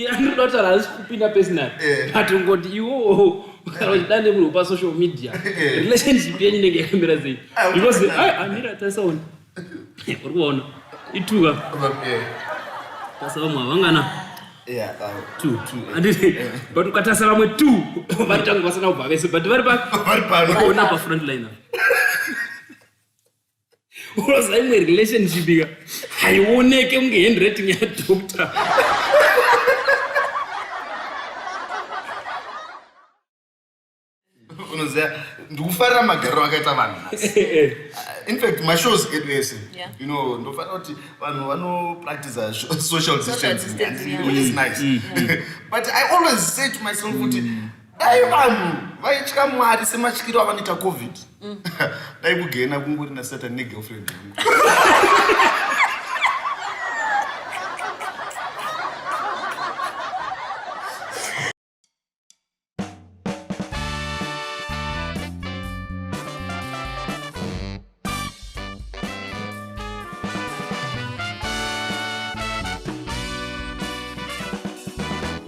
Andinoda kuti haasi kupinda personal. But ngoti iwo kana uchidane munhu pa social media. Relationship yenyu inenge yakamira sei? Because Amira tasaona. Uri kuona. Ituka. Tasava mwavangana. Yeah, 2. But ukatasa vamwe 2 vatanga vasina kubva vese but vari paona pa front line. Unoziva imwe relationship ika haioneke kunge handwriting yadoctor. Unoziva ndikufarira magariro akaita vanhu. In fact, my shows get this. You know, ndofanira kuti vanhu vanopractice social distancing, which is nice. But I always say to myself kuti dai vanhu vaitya Mwari sematyiro avanoita COVID. Dai kugena kungori na certain girlfriend.